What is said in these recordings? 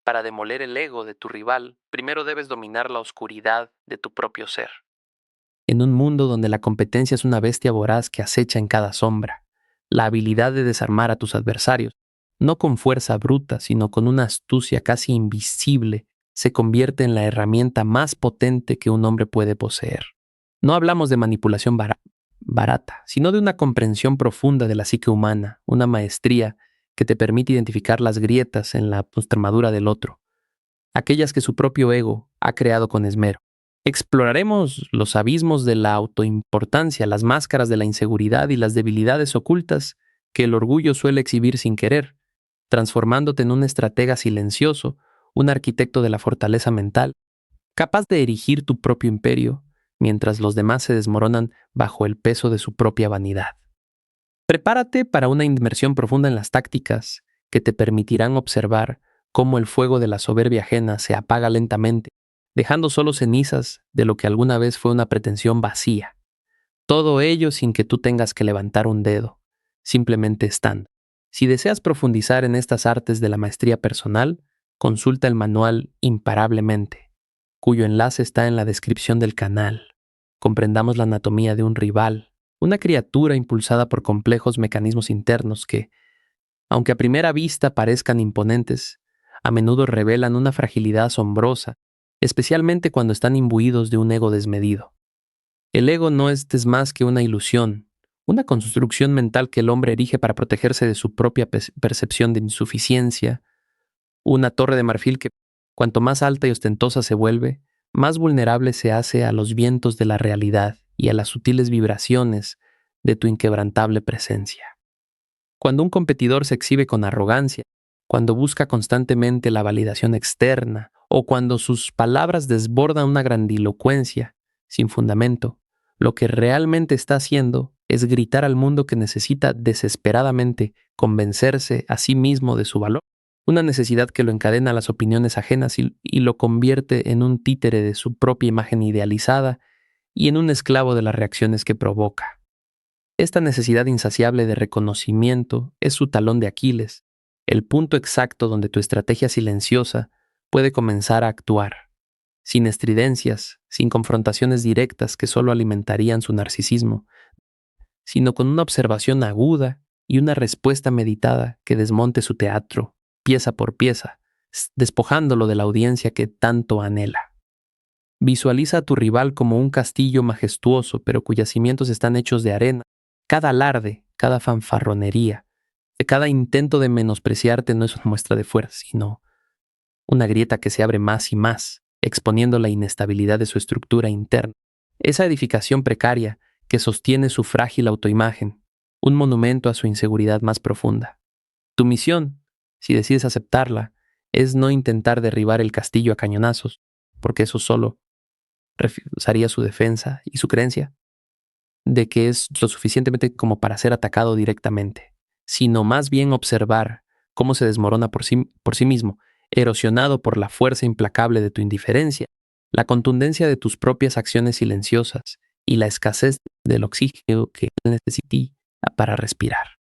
Para demoler el ego de tu rival, primero debes dominar la oscuridad de tu propio ser. En un mundo donde la competencia es una bestia voraz que acecha en cada sombra, la habilidad de desarmar a tus adversarios, no con fuerza bruta, sino con una astucia casi invisible, se convierte en la herramienta más potente que un hombre puede poseer. No hablamos de manipulación barata, sino de una comprensión profunda de la psique humana, una maestría que te permite identificar las grietas en la armadura del otro, aquellas que su propio ego ha creado con esmero. Exploraremos los abismos de la autoimportancia, las máscaras de la inseguridad y las debilidades ocultas que el orgullo suele exhibir sin querer, transformándote en un estratega silencioso, un arquitecto de la fortaleza mental, capaz de erigir tu propio imperio mientras los demás se desmoronan bajo el peso de su propia vanidad. Prepárate para una inmersión profunda en las tácticas que te permitirán observar cómo el fuego de la soberbia ajena se apaga lentamente, dejando solo cenizas de lo que alguna vez fue una pretensión vacía. Todo ello sin que tú tengas que levantar un dedo, simplemente estando. Si deseas profundizar en estas artes de la maestría personal, consulta el manual Imparablemente, cuyo enlace está en la descripción del canal. Comprendamos la anatomía de un rival, una criatura impulsada por complejos mecanismos internos que, aunque a primera vista parezcan imponentes, a menudo revelan una fragilidad asombrosa, especialmente cuando están imbuidos de un ego desmedido. El ego no es más que una ilusión, una construcción mental que el hombre erige para protegerse de su propia percepción de insuficiencia, una torre de marfil que, cuanto más alta y ostentosa se vuelve, más vulnerable se hace a los vientos de la realidad y a las sutiles vibraciones de tu inquebrantable presencia. Cuando un competidor se exhibe con arrogancia, cuando busca constantemente la validación externa, o cuando sus palabras desbordan una grandilocuencia sin fundamento, lo que realmente está haciendo es gritar al mundo que necesita desesperadamente convencerse a sí mismo de su valor, una necesidad que lo encadena a las opiniones ajenas y lo convierte en un títere de su propia imagen idealizada y en un esclavo de las reacciones que provoca. Esta necesidad insaciable de reconocimiento es su talón de Aquiles, el punto exacto donde tu estrategia silenciosa puede comenzar a actuar, sin estridencias, sin confrontaciones directas que solo alimentarían su narcisismo, sino con una observación aguda y una respuesta meditada que desmonte su teatro, pieza por pieza, despojándolo de la audiencia que tanto anhela. Visualiza a tu rival como un castillo majestuoso, pero cuyos cimientos están hechos de arena. Cada alarde, cada fanfarronería, cada intento de menospreciarte no es una muestra de fuerza, sino una grieta que se abre más y más, exponiendo la inestabilidad de su estructura interna. Esa edificación precaria que sostiene su frágil autoimagen, un monumento a su inseguridad más profunda. Tu misión, si decides aceptarla, es no intentar derribar el castillo a cañonazos, porque eso solo reforzaría su defensa y su creencia de que es lo suficientemente como para ser atacado directamente, sino más bien observar cómo se desmorona por sí mismo, erosionado por la fuerza implacable de tu indiferencia, la contundencia de tus propias acciones silenciosas y la escasez del oxígeno que necesitas para respirar.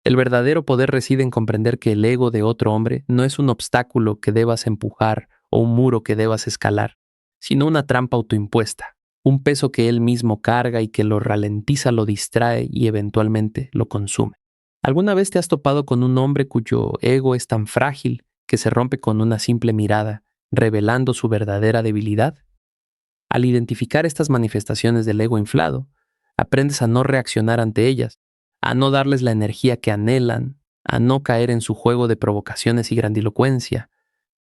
El verdadero poder reside en comprender que el ego de otro hombre no es un obstáculo que debas empujar o un muro que debas escalar, sino una trampa autoimpuesta, un peso que él mismo carga y que lo ralentiza, lo distrae y eventualmente lo consume. ¿Alguna vez te has topado con un hombre cuyo ego es tan frágil que se rompe con una simple mirada, revelando su verdadera debilidad? Al identificar estas manifestaciones del ego inflado, aprendes a no reaccionar ante ellas, a no darles la energía que anhelan, a no caer en su juego de provocaciones y grandilocuencia,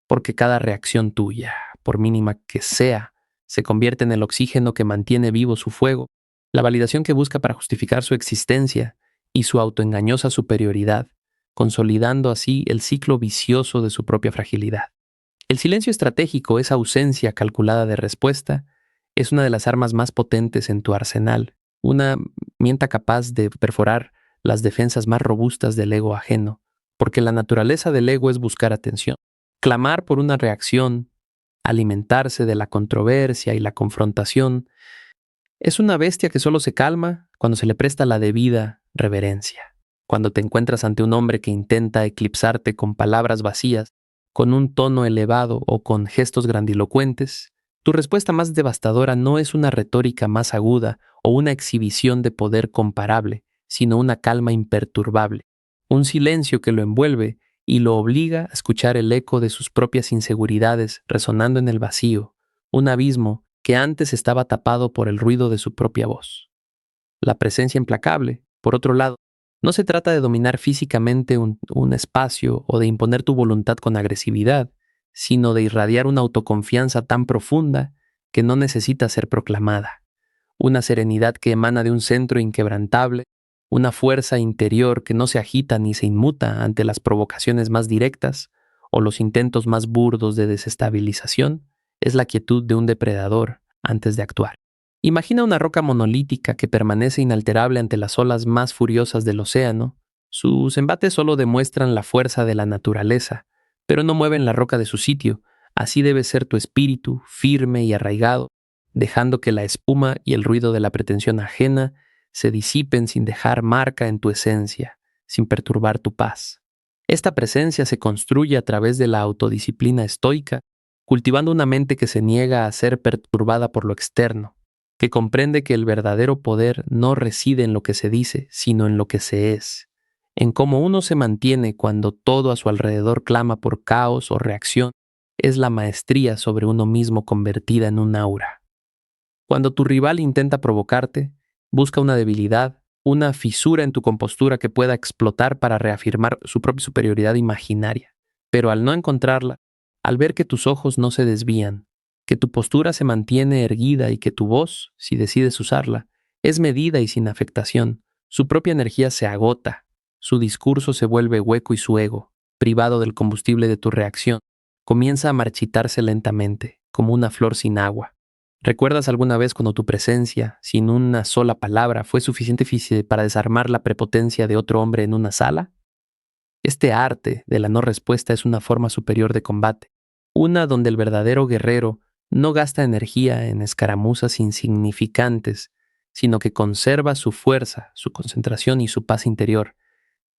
porque cada reacción tuya, por mínima que sea, se convierte en el oxígeno que mantiene vivo su fuego, la validación que busca para justificar su existencia y su autoengañosa superioridad, consolidando así el ciclo vicioso de su propia fragilidad. El silencio estratégico, esa ausencia calculada de respuesta, es una de las armas más potentes en tu arsenal, una herramienta capaz de perforar las defensas más robustas del ego ajeno, porque la naturaleza del ego es buscar atención, clamar por una reacción, alimentarse de la controversia y la confrontación. Es una bestia que solo se calma cuando se le presta la debida reverencia. Cuando te encuentras ante un hombre que intenta eclipsarte con palabras vacías, con un tono elevado o con gestos grandilocuentes, tu respuesta más devastadora no es una retórica más aguda o una exhibición de poder comparable, sino una calma imperturbable, un silencio que lo envuelve y lo obliga a escuchar el eco de sus propias inseguridades resonando en el vacío, un abismo que antes estaba tapado por el ruido de su propia voz. La presencia implacable, por otro lado, no se trata de dominar físicamente un espacio o de imponer tu voluntad con agresividad, sino de irradiar una autoconfianza tan profunda que no necesita ser proclamada, una serenidad que emana de un centro inquebrantable, una fuerza interior que no se agita ni se inmuta ante las provocaciones más directas o los intentos más burdos de desestabilización, es la quietud de un depredador antes de actuar. Imagina una roca monolítica que permanece inalterable ante las olas más furiosas del océano. Sus embates solo demuestran la fuerza de la naturaleza, pero no mueven la roca de su sitio. Así debe ser tu espíritu, firme y arraigado, dejando que la espuma y el ruido de la pretensión ajena se disipen sin dejar marca en tu esencia, sin perturbar tu paz. Esta presencia se construye a través de la autodisciplina estoica, cultivando una mente que se niega a ser perturbada por lo externo, que comprende que el verdadero poder no reside en lo que se dice, sino en lo que se es, en cómo uno se mantiene cuando todo a su alrededor clama por caos o reacción, es la maestría sobre uno mismo convertida en un aura. Cuando tu rival intenta provocarte, busca una debilidad, una fisura en tu compostura que pueda explotar para reafirmar su propia superioridad imaginaria. Pero al no encontrarla, al ver que tus ojos no se desvían, que tu postura se mantiene erguida y que tu voz, si decides usarla, es medida y sin afectación, su propia energía se agota, su discurso se vuelve hueco y su ego, privado del combustible de tu reacción, comienza a marchitarse lentamente, como una flor sin agua. ¿Recuerdas alguna vez cuando tu presencia, sin una sola palabra, fue suficiente para desarmar la prepotencia de otro hombre en una sala? Este arte de la no respuesta es una forma superior de combate, una donde el verdadero guerrero no gasta energía en escaramuzas insignificantes, sino que conserva su fuerza, su concentración y su paz interior,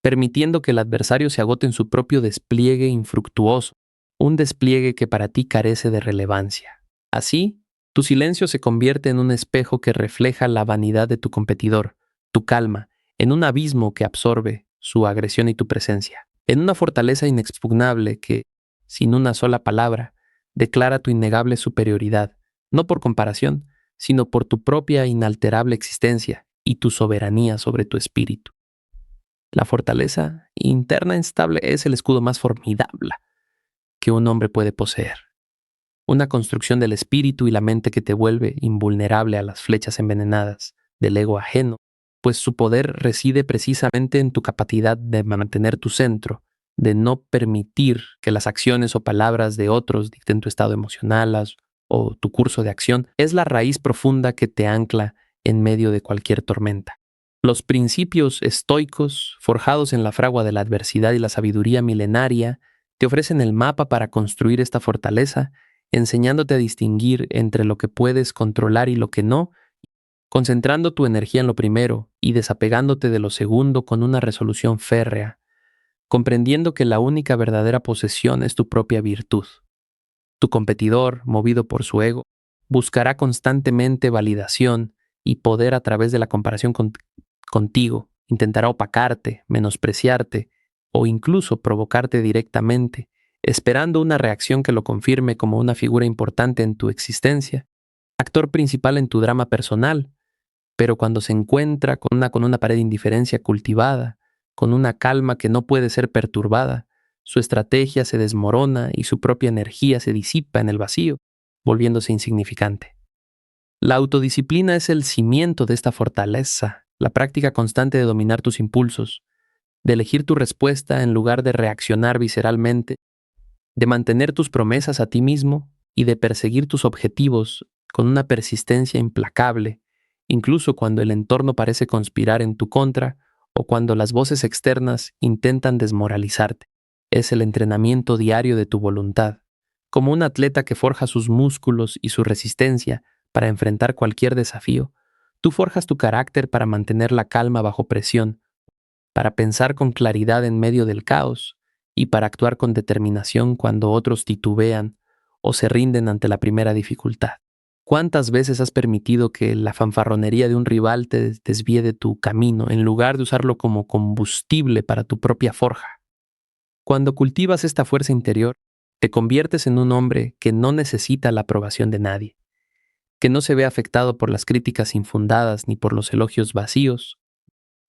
permitiendo que el adversario se agote en su propio despliegue infructuoso, un despliegue que para ti carece de relevancia. Así, tu silencio se convierte en un espejo que refleja la vanidad de tu competidor, tu calma, en un abismo que absorbe su agresión y tu presencia, en una fortaleza inexpugnable que, sin una sola palabra, declara tu innegable superioridad, no por comparación, sino por tu propia inalterable existencia y tu soberanía sobre tu espíritu. La fortaleza interna estable es el escudo más formidable que un hombre puede poseer. Una construcción del espíritu y la mente que te vuelve invulnerable a las flechas envenenadas del ego ajeno, pues su poder reside precisamente en tu capacidad de mantener tu centro, de no permitir que las acciones o palabras de otros dicten tu estado emocional o tu curso de acción. Es la raíz profunda que te ancla en medio de cualquier tormenta. Los principios estoicos, forjados en la fragua de la adversidad y la sabiduría milenaria, te ofrecen el mapa para construir esta fortaleza, enseñándote a distinguir entre lo que puedes controlar y lo que no, concentrando tu energía en lo primero y desapegándote de lo segundo con una resolución férrea, comprendiendo que la única verdadera posesión es tu propia virtud. Tu competidor, movido por su ego, buscará constantemente validación y poder a través de la comparación contigo, intentará opacarte, menospreciarte o incluso provocarte directamente, esperando una reacción que lo confirme como una figura importante en tu existencia, actor principal en tu drama personal, pero cuando se encuentra con una pared de indiferencia cultivada, con una calma que no puede ser perturbada, su estrategia se desmorona y su propia energía se disipa en el vacío, volviéndose insignificante. La autodisciplina es el cimiento de esta fortaleza, la práctica constante de dominar tus impulsos, de elegir tu respuesta en lugar de reaccionar visceralmente, de mantener tus promesas a ti mismo y de perseguir tus objetivos con una persistencia implacable, incluso cuando el entorno parece conspirar en tu contra o cuando las voces externas intentan desmoralizarte. Es el entrenamiento diario de tu voluntad, como un atleta que forja sus músculos y su resistencia para enfrentar cualquier desafío. Tú forjas tu carácter para mantener la calma bajo presión, para pensar con claridad en medio del caos y para actuar con determinación cuando otros titubean o se rinden ante la primera dificultad. ¿Cuántas veces has permitido que la fanfarronería de un rival te desvíe de tu camino en lugar de usarlo como combustible para tu propia forja? Cuando cultivas esta fuerza interior, te conviertes en un hombre que no necesita la aprobación de nadie, que no se ve afectado por las críticas infundadas ni por los elogios vacíos,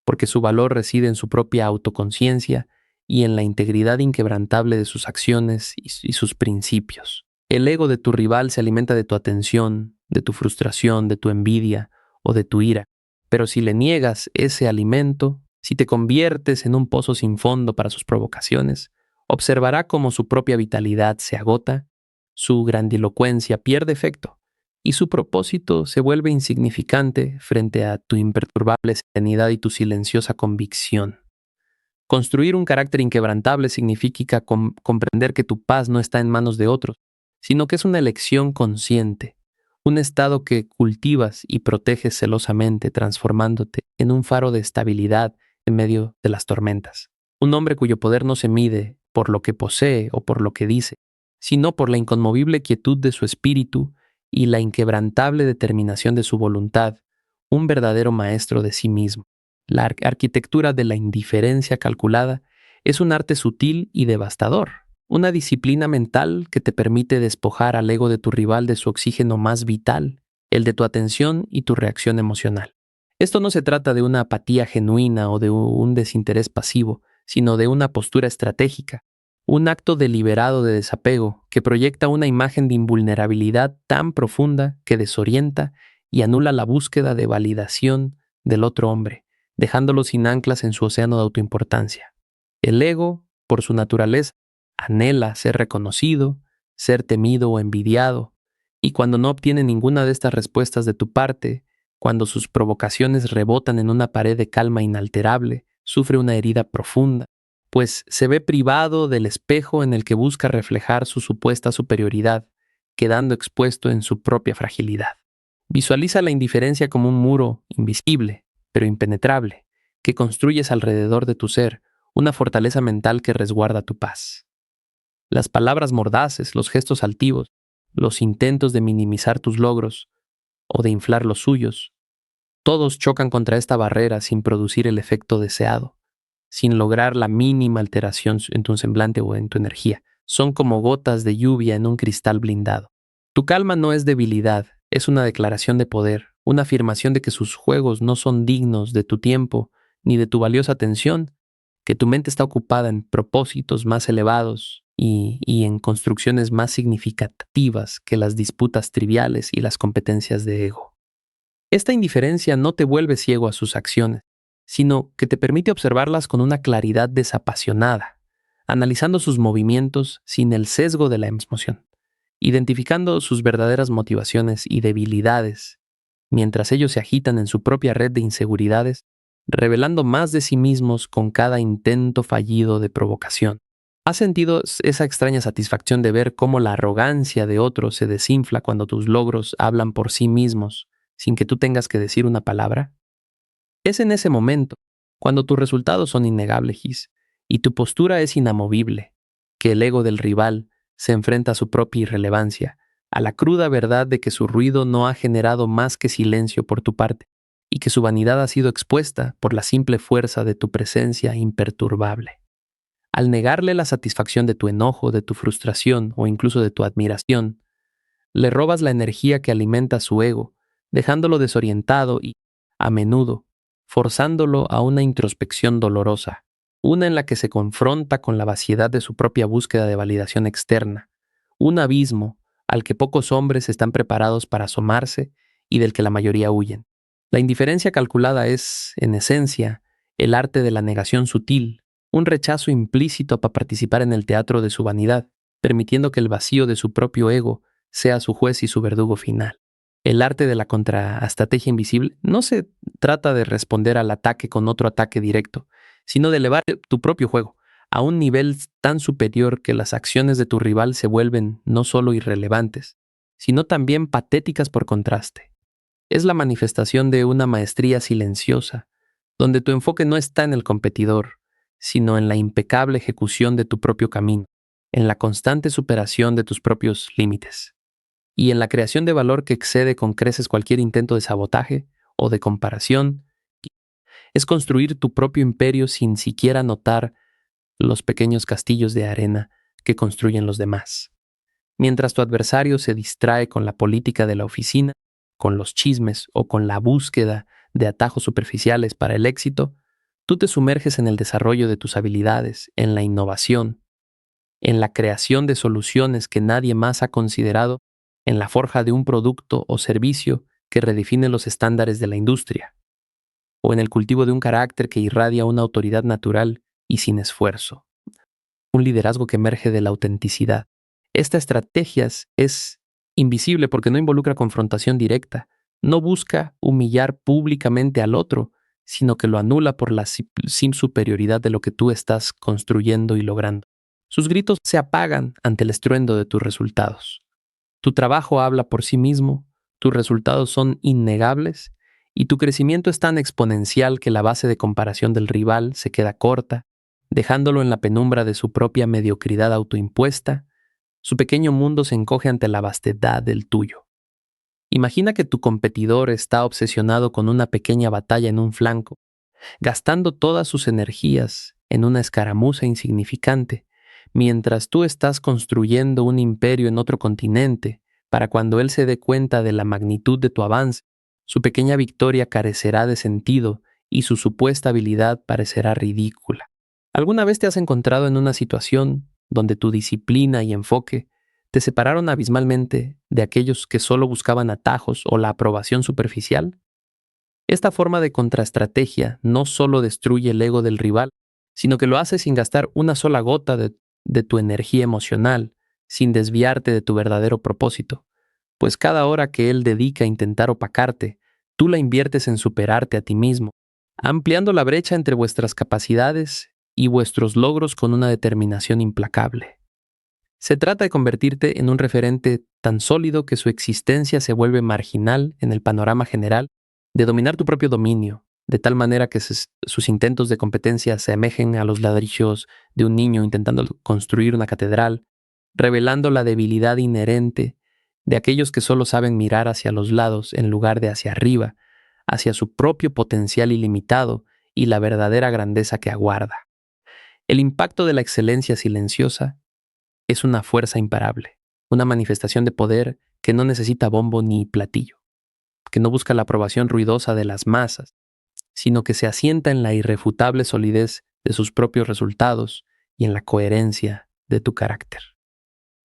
porque su valor reside en su propia autoconciencia y en la integridad inquebrantable de sus acciones y sus principios. El ego de tu rival se alimenta de tu atención, de tu frustración, de tu envidia o de tu ira. Pero si le niegas ese alimento, si te conviertes en un pozo sin fondo para sus provocaciones, observará cómo su propia vitalidad se agota, su grandilocuencia pierde efecto y su propósito se vuelve insignificante frente a tu imperturbable serenidad y tu silenciosa convicción. Construir un carácter inquebrantable significa comprender que tu paz no está en manos de otros, sino que es una elección consciente, un estado que cultivas y proteges celosamente, transformándote en un faro de estabilidad en medio de las tormentas. Un hombre cuyo poder no se mide por lo que posee o por lo que dice, sino por la inconmovible quietud de su espíritu y la inquebrantable determinación de su voluntad, un verdadero maestro de sí mismo. La arquitectura de la indiferencia calculada es un arte sutil y devastador, una disciplina mental que te permite despojar al ego de tu rival de su oxígeno más vital, el de tu atención y tu reacción emocional. Esto no se trata de una apatía genuina o de un desinterés pasivo, sino de una postura estratégica, un acto deliberado de desapego que proyecta una imagen de invulnerabilidad tan profunda que desorienta y anula la búsqueda de validación del otro hombre, dejándolo sin anclas en su océano de autoimportancia. El ego, por su naturaleza, anhela ser reconocido, ser temido o envidiado, y cuando no obtiene ninguna de estas respuestas de tu parte, cuando sus provocaciones rebotan en una pared de calma inalterable, sufre una herida profunda, pues se ve privado del espejo en el que busca reflejar su supuesta superioridad, quedando expuesto en su propia fragilidad. Visualiza la indiferencia como un muro invisible, pero impenetrable, que construyes alrededor de tu ser, una fortaleza mental que resguarda tu paz. Las palabras mordaces, los gestos altivos, los intentos de minimizar tus logros o de inflar los suyos, todos chocan contra esta barrera sin producir el efecto deseado, sin lograr la mínima alteración en tu semblante o en tu energía. Son como gotas de lluvia en un cristal blindado. Tu calma no es debilidad, es una declaración de poder, una afirmación de que sus juegos no son dignos de tu tiempo ni de tu valiosa atención, que tu mente está ocupada en propósitos más elevados y en construcciones más significativas que las disputas triviales y las competencias de ego. Esta indiferencia no te vuelve ciego a sus acciones, sino que te permite observarlas con una claridad desapasionada, analizando sus movimientos sin el sesgo de la emoción, identificando sus verdaderas motivaciones y debilidades, mientras ellos se agitan en su propia red de inseguridades, revelando más de sí mismos con cada intento fallido de provocación. ¿Has sentido esa extraña satisfacción de ver cómo la arrogancia de otros se desinfla cuando tus logros hablan por sí mismos, sin que tú tengas que decir una palabra? Es en ese momento, cuando tus resultados son innegables y tu postura es inamovible, que el ego del rival se enfrenta a su propia irrelevancia, a la cruda verdad de que su ruido no ha generado más que silencio por tu parte y que su vanidad ha sido expuesta por la simple fuerza de tu presencia imperturbable. Al negarle la satisfacción de tu enojo, de tu frustración o incluso de tu admiración, le robas la energía que alimenta su ego, dejándolo desorientado y, a menudo, forzándolo a una introspección dolorosa, una en la que se confronta con la vaciedad de su propia búsqueda de validación externa, un abismo al que pocos hombres están preparados para asomarse y del que la mayoría huyen. La indiferencia calculada es, en esencia, el arte de la negación sutil, un rechazo implícito para participar en el teatro de su vanidad, permitiendo que el vacío de su propio ego sea su juez y su verdugo final. El arte de la contraestrategia invisible no se trata de responder al ataque con otro ataque directo, sino de elevar tu propio juego a un nivel tan superior que las acciones de tu rival se vuelven no solo irrelevantes, sino también patéticas por contraste. Es la manifestación de una maestría silenciosa, donde tu enfoque no está en el competidor, sino en la impecable ejecución de tu propio camino, en la constante superación de tus propios límites, y en la creación de valor que excede con creces cualquier intento de sabotaje o de comparación. Es construir tu propio imperio sin siquiera notar los pequeños castillos de arena que construyen los demás. Mientras tu adversario se distrae con la política de la oficina, con los chismes o con la búsqueda de atajos superficiales para el éxito, tú te sumerges en el desarrollo de tus habilidades, en la innovación, en la creación de soluciones que nadie más ha considerado, en la forja de un producto o servicio que redefine los estándares de la industria, o en el cultivo de un carácter que irradia una autoridad natural y sin esfuerzo, un liderazgo que emerge de la autenticidad. Esta estrategia es invisible porque no involucra confrontación directa, no busca humillar públicamente al otro, sino que lo anula por la sin superioridad de lo que tú estás construyendo y logrando. Sus gritos se apagan ante el estruendo de tus resultados. Tu trabajo habla por sí mismo, tus resultados son innegables y tu crecimiento es tan exponencial que la base de comparación del rival se queda corta, dejándolo en la penumbra de su propia mediocridad autoimpuesta. Su pequeño mundo se encoge ante la vastedad del tuyo. Imagina que tu competidor está obsesionado con una pequeña batalla en un flanco, gastando todas sus energías en una escaramuza insignificante, mientras tú estás construyendo un imperio en otro continente. Para cuando él se dé cuenta de la magnitud de tu avance, su pequeña victoria carecerá de sentido y su supuesta habilidad parecerá ridícula. ¿Alguna vez te has encontrado en una situación donde tu disciplina y enfoque te separaron abismalmente de aquellos que solo buscaban atajos o la aprobación superficial? Esta forma de contraestrategia no solo destruye el ego del rival, sino que lo hace sin gastar una sola gota de tu energía emocional, sin desviarte de tu verdadero propósito, pues cada hora que él dedica a intentar opacarte, tú la inviertes en superarte a ti mismo, ampliando la brecha entre vuestras capacidades y vuestros logros con una determinación implacable. Se trata de convertirte en un referente tan sólido que su existencia se vuelve marginal en el panorama general, de dominar tu propio dominio, de tal manera que sus intentos de competencia se asemejen a los ladrillos de un niño intentando construir una catedral, revelando la debilidad inherente de aquellos que solo saben mirar hacia los lados en lugar de hacia arriba, hacia su propio potencial ilimitado y la verdadera grandeza que aguarda. El impacto de la excelencia silenciosa es una fuerza imparable, una manifestación de poder que no necesita bombo ni platillo, que no busca la aprobación ruidosa de las masas, sino que se asienta en la irrefutable solidez de sus propios resultados y en la coherencia de tu carácter.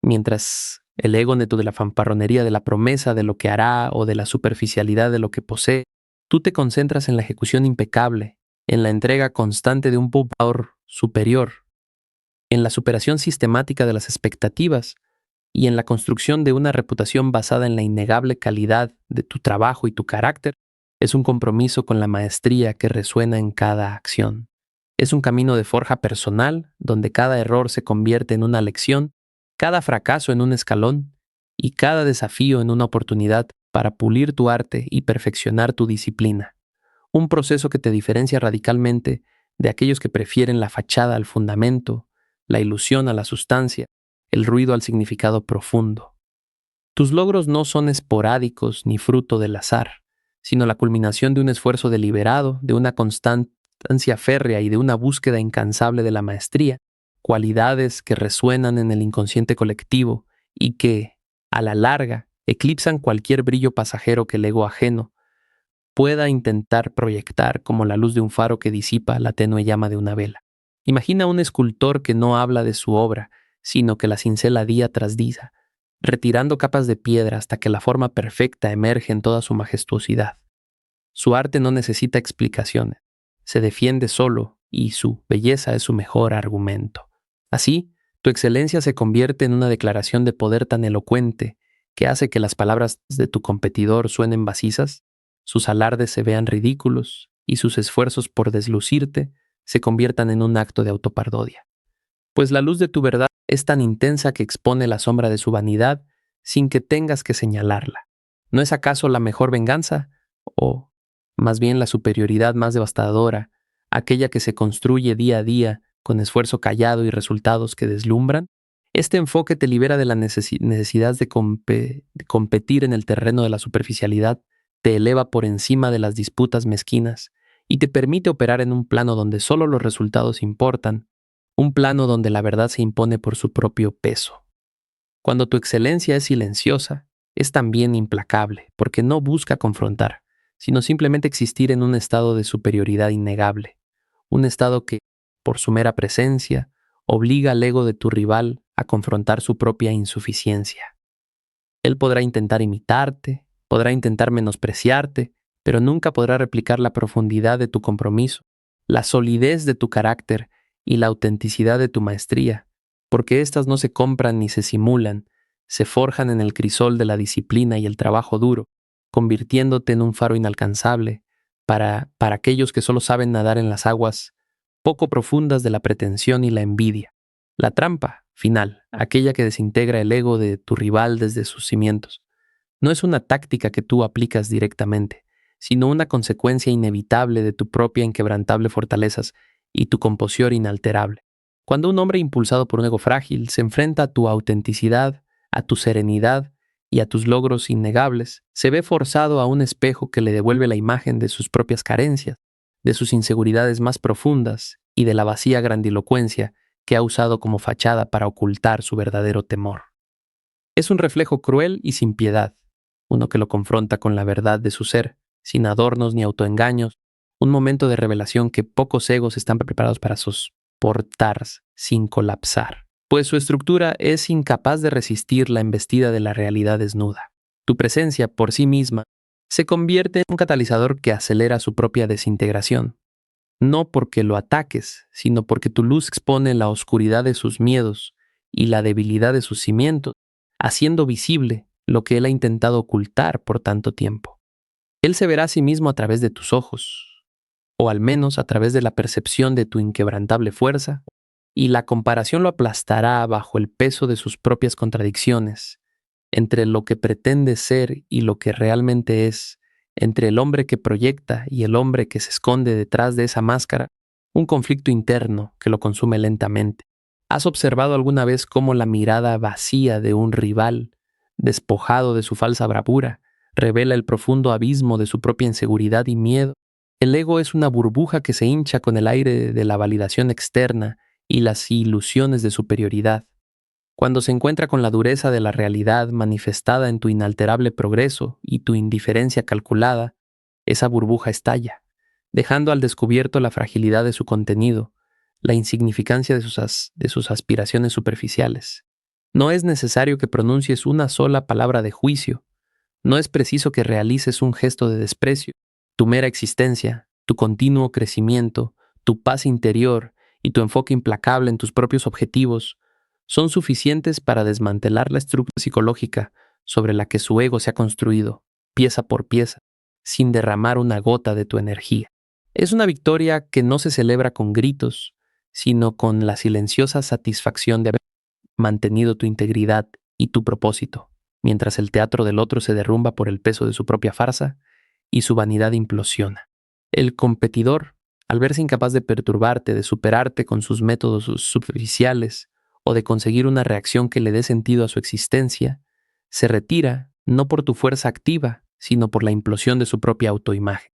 Mientras el ego neto de la fanfarronería de la promesa de lo que hará o de la superficialidad de lo que posee, tú te concentras en la ejecución impecable, en la entrega constante de un poder superior, en la superación sistemática de las expectativas y en la construcción de una reputación basada en la innegable calidad de tu trabajo y tu carácter. Es un compromiso con la maestría que resuena en cada acción. Es un camino de forja personal donde cada error se convierte en una lección, cada fracaso en un escalón y cada desafío en una oportunidad para pulir tu arte y perfeccionar tu disciplina. Un proceso que te diferencia radicalmente de aquellos que prefieren la fachada al fundamento, la ilusión a la sustancia, el ruido al significado profundo. Tus logros no son esporádicos ni fruto del azar, sino la culminación de un esfuerzo deliberado, de una constancia férrea y de una búsqueda incansable de la maestría, cualidades que resuenan en el inconsciente colectivo y que, a la larga, eclipsan cualquier brillo pasajero que el ego ajeno pueda intentar proyectar como la luz de un faro que disipa la tenue llama de una vela. Imagina un escultor que no habla de su obra, sino que la cincela día tras día, retirando capas de piedra hasta que la forma perfecta emerge en toda su majestuosidad. Su arte no necesita explicaciones, se defiende solo y su belleza es su mejor argumento. Así, tu excelencia se convierte en una declaración de poder tan elocuente que hace que las palabras de tu competidor suenen vacías, sus alardes se vean ridículos y sus esfuerzos por deslucirte se conviertan en un acto de autoparodia. Pues la luz de tu verdad es tan intensa que expone la sombra de su vanidad sin que tengas que señalarla. ¿No es acaso la mejor venganza? O, más bien, la superioridad más devastadora aquella que se construye día a día con esfuerzo callado y resultados que deslumbran, este enfoque te libera de la necesidad de competir en el terreno de la superficialidad, te eleva por encima de las disputas mezquinas y te permite operar en un plano donde solo los resultados importan, un plano donde la verdad se impone por su propio peso. Cuando tu excelencia es silenciosa, es también implacable, porque no busca confrontar, sino simplemente existir en un estado de superioridad innegable, un estado que, por su mera presencia, obliga al ego de tu rival a confrontar su propia insuficiencia. Él podrá intentar imitarte, podrá intentar menospreciarte, pero nunca podrá replicar la profundidad de tu compromiso, la solidez de tu carácter y la autenticidad de tu maestría, porque éstas no se compran ni se simulan, se forjan en el crisol de la disciplina y el trabajo duro, convirtiéndote en un faro inalcanzable para aquellos que solo saben nadar en las aguas poco profundas de la pretensión y la envidia. La trampa final, aquella que desintegra el ego de tu rival desde sus cimientos, no es una táctica que tú aplicas directamente, sino una consecuencia inevitable de tu propia inquebrantable fortalezas y tu compostura inalterable. Cuando un hombre impulsado por un ego frágil se enfrenta a tu autenticidad, a tu serenidad y a tus logros innegables, se ve forzado a un espejo que le devuelve la imagen de sus propias carencias, de sus inseguridades más profundas y de la vacía grandilocuencia que ha usado como fachada para ocultar su verdadero temor. Es un reflejo cruel y sin piedad, uno que lo confronta con la verdad de su ser, sin adornos ni autoengaños, un momento de revelación que pocos egos están preparados para soportar sin colapsar, pues su estructura es incapaz de resistir la embestida de la realidad desnuda. Tu presencia, por sí misma, se convierte en un catalizador que acelera su propia desintegración, no porque lo ataques, sino porque tu luz expone la oscuridad de sus miedos y la debilidad de sus cimientos, haciendo visible lo que él ha intentado ocultar por tanto tiempo. Él se verá a sí mismo a través de tus ojos, o al menos a través de la percepción de tu inquebrantable fuerza, y la comparación lo aplastará bajo el peso de sus propias contradicciones, entre lo que pretende ser y lo que realmente es, entre el hombre que proyecta y el hombre que se esconde detrás de esa máscara, un conflicto interno que lo consume lentamente. ¿Has observado alguna vez cómo la mirada vacía de un rival, despojado de su falsa bravura, revela el profundo abismo de su propia inseguridad y miedo? El ego es una burbuja que se hincha con el aire de la validación externa y las ilusiones de superioridad. Cuando se encuentra con la dureza de la realidad manifestada en tu inalterable progreso y tu indiferencia calculada, esa burbuja estalla, dejando al descubierto la fragilidad de su contenido, la insignificancia de sus aspiraciones superficiales. No es necesario que pronuncies una sola palabra de juicio, no es preciso que realices un gesto de desprecio. Tu mera existencia, tu continuo crecimiento, tu paz interior y tu enfoque implacable en tus propios objetivos son suficientes para desmantelar la estructura psicológica sobre la que su ego se ha construido, pieza por pieza, sin derramar una gota de tu energía. Es una victoria que no se celebra con gritos, sino con la silenciosa satisfacción de haber mantenido tu integridad y tu propósito, mientras el teatro del otro se derrumba por el peso de su propia farsa y su vanidad implosiona. El competidor, al verse incapaz de perturbarte, de superarte con sus métodos superficiales, o de conseguir una reacción que le dé sentido a su existencia, se retira no por tu fuerza activa, sino por la implosión de su propia autoimagen.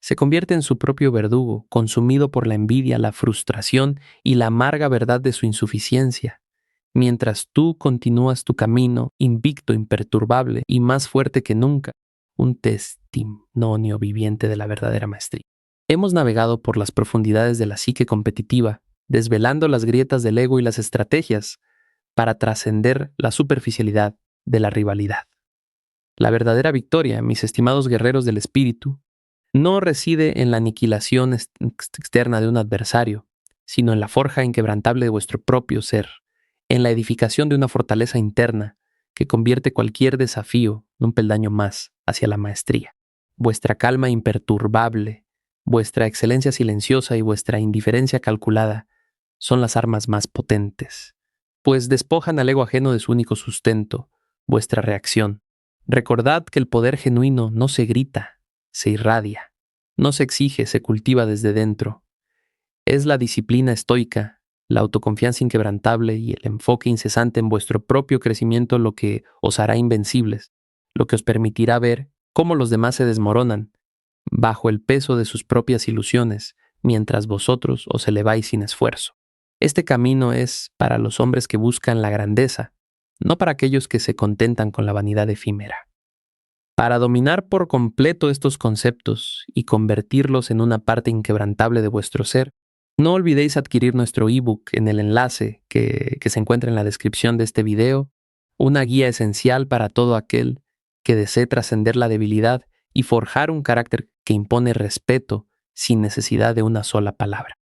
Se convierte en su propio verdugo, consumido por la envidia, la frustración y la amarga verdad de su insuficiencia, mientras tú continúas tu camino invicto, imperturbable y más fuerte que nunca, un testimonio viviente de la verdadera maestría. Hemos navegado por las profundidades de la psique competitiva, desvelando las grietas del ego y las estrategias para trascender la superficialidad de la rivalidad. La verdadera victoria, mis estimados guerreros del espíritu, no reside en la aniquilación externa de un adversario, sino en la forja inquebrantable de vuestro propio ser, en la edificación de una fortaleza interna que convierte cualquier desafío en un peldaño más hacia la maestría. Vuestra calma imperturbable, vuestra excelencia silenciosa y vuestra indiferencia calculada son las armas más potentes, pues despojan al ego ajeno de su único sustento, vuestra reacción. Recordad que el poder genuino no se grita, se irradia, no se exige, se cultiva desde dentro, Es la disciplina estoica, la autoconfianza inquebrantable y el enfoque incesante en vuestro propio crecimiento lo que os hará invencibles, lo que os permitirá ver cómo los demás se desmoronan bajo el peso de sus propias ilusiones, mientras vosotros os eleváis sin esfuerzo. Este camino es para los hombres que buscan la grandeza, no para aquellos que se contentan con la vanidad efímera. Para dominar por completo estos conceptos y convertirlos en una parte inquebrantable de vuestro ser, no olvidéis adquirir nuestro ebook en el enlace que se encuentra en la descripción de este video, una guía esencial para todo aquel que desee trascender la debilidad y forjar un carácter que impone respeto sin necesidad de una sola palabra.